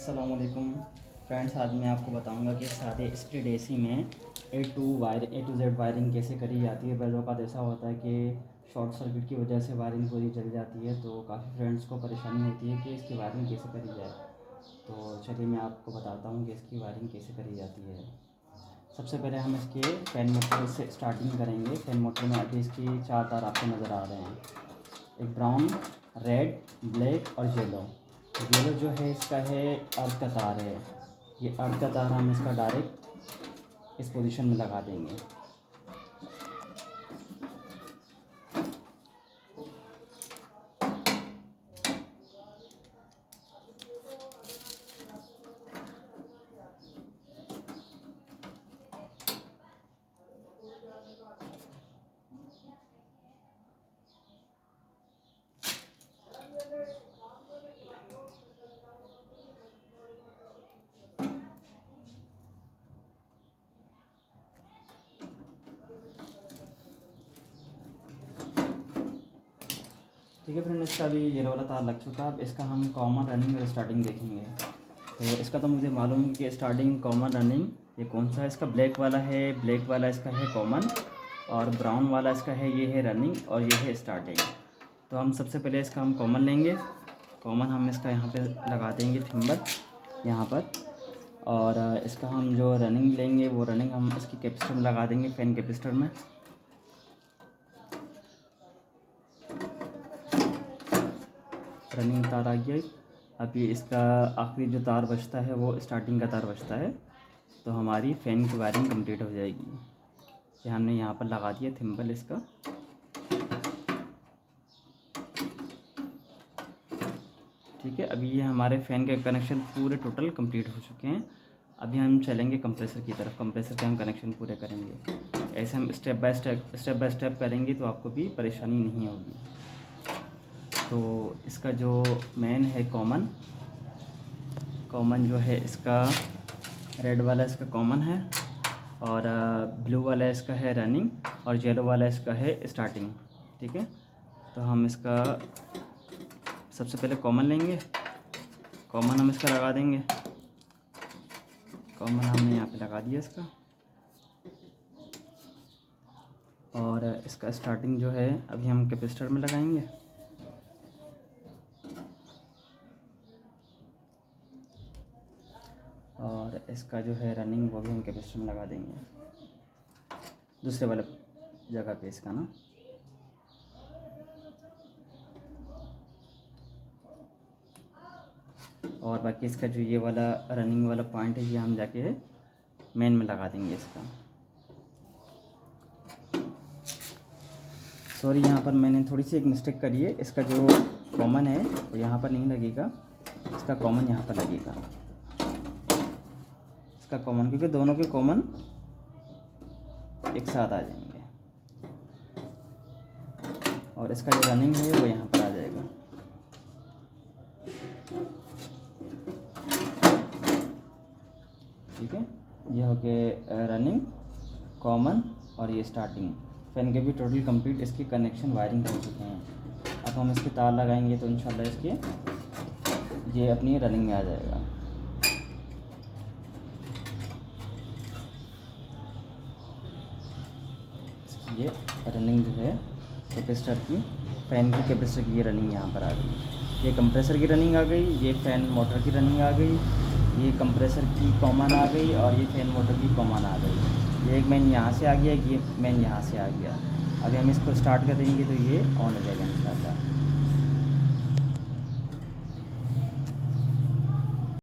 अस्सलामुअलैकुम फ्रेंड्स, आज मैं आपको बताऊंगा कि सादे स्प्लिट एसी में ए टू जेड वायरिंग कैसे करी जाती है। वैसे का ऐसा होता है कि शॉर्ट सर्किट की वजह से वायरिंग पूरी जल जाती है, तो काफ़ी फ्रेंड्स को परेशानी होती है कि इसकी वायरिंग कैसे करी जाए। तो चलिए मैं आपको बताता हूँ कि इसकी वायरिंग कैसे करी जाती है। सबसे पहले हम इसके फैन मोटर से स्टार्टिंग करेंगे। फैन मोटर में अभी इसकी 4 तार आपको नज़र आ रहे हैं, एक ब्राउन, रेड, ब्लैक और येलो। येलो जो है इसका है अर्थ का तार है। ये अर्थ का तार हम इसका डायरेक्ट इस पोजीशन में लगा देंगे। ठीक है फ्रेंड, इसका भी येलो वाला तार लग चुका है। अब इसका हम कॉमन रनिंग और स्टार्टिंग देखेंगे। तो इसका तो मुझे मालूम है कि स्टार्टिंग कॉमन रनिंग ये कौन सा है। इसका ब्लैक वाला है, ब्लैक वाला इसका है कॉमन, और ब्राउन वाला इसका है, ये है रनिंग और ये है स्टार्टिंग। तो हम सबसे पहले इसका हम कॉमन लेंगे। कॉमन हम इसका यहाँ पे लगा देंगे थिम्बर यहाँ पर, और इसका हम जो रनिंग लेंगे वो रनिंग हम इसकी कैपेसिटर में लगा देंगे, फैन कैपेसिटर में। रनिंग तार आ गया। अभी इसका आखिरी जो तार बचता है वो स्टार्टिंग का तार बचता है, तो हमारी फ़ैन की वायरिंग कंप्लीट हो जाएगी। ये हमने यहाँ पर लगा दिया थिम्बल इसका। ठीक है, अभी ये हमारे फ़ैन के कनेक्शन पूरे टोटल कंप्लीट हो चुके हैं। अभी हम चलेंगे कंप्रेसर की तरफ। कंप्रेसर के हम कनेक्शन पूरे करेंगे। ऐसे हम स्टेप बाय स्टेप करेंगे तो आपको भी परेशानी नहीं होगी। तो इसका जो मेन है कॉमन जो है इसका रेड वाला इसका कॉमन है, और ब्लू वाला इसका है रनिंग, और येलो वाला इसका है स्टार्टिंग। ठीक है, तो हम इसका सबसे पहले कॉमन लेंगे। कॉमन हम इसका लगा देंगे। कॉमन हमने यहाँ पे लगा दिया इसका, और इसका स्टार्टिंग जो है अभी हम कैपेसिटर में लगाएंगे। और इसका जो है रनिंग वो भी हम कैपेसिटर में लगा देंगे, दूसरे वाले जगह पे इसका ना। और बाकी इसका जो ये वाला रनिंग वाला पॉइंट है ये हम जाके मेन में लगा देंगे इसका। सॉरी, यहाँ पर मैंने थोड़ी सी एक मिस्टेक करी है। इसका जो कॉमन है वो यहाँ पर नहीं लगेगा, इसका कॉमन यहाँ पर लगेगा। इसका कॉमन, क्योंकि दोनों के कॉमन एक साथ आ जाएंगे, और इसका जो रनिंग है वो यहाँ पर आ जाएगा। ठीक है, ये हो गए रनिंग, कॉमन और ये स्टार्टिंग। फैन के भी टोटल कंप्लीट इसकी कनेक्शन वायरिंग हो चुके हैं। अब हम इसके तार लगाएंगे तो इंशाल्लाह इसके ये अपनी रनिंग में आ जाएगा। ये रनिंग जो है कैपेसिटर की, फ़ैन की कैपेसिटर की ये रनिंग यहाँ पर आ गई। ये कंप्रेसर की रनिंग आ गई, ये फ़ैन मोटर की रनिंग आ गई, ये कंप्रेसर की कॉमन आ गई, और ये फ़ैन मोटर की कॉमन आ गई। ये एक मेन यहाँ से आ गया, ये मेन यहाँ से आ गया। अभी हम इसको स्टार्ट कर देंगे तो ये ऑन हो जाएगा इंशाल्लाह।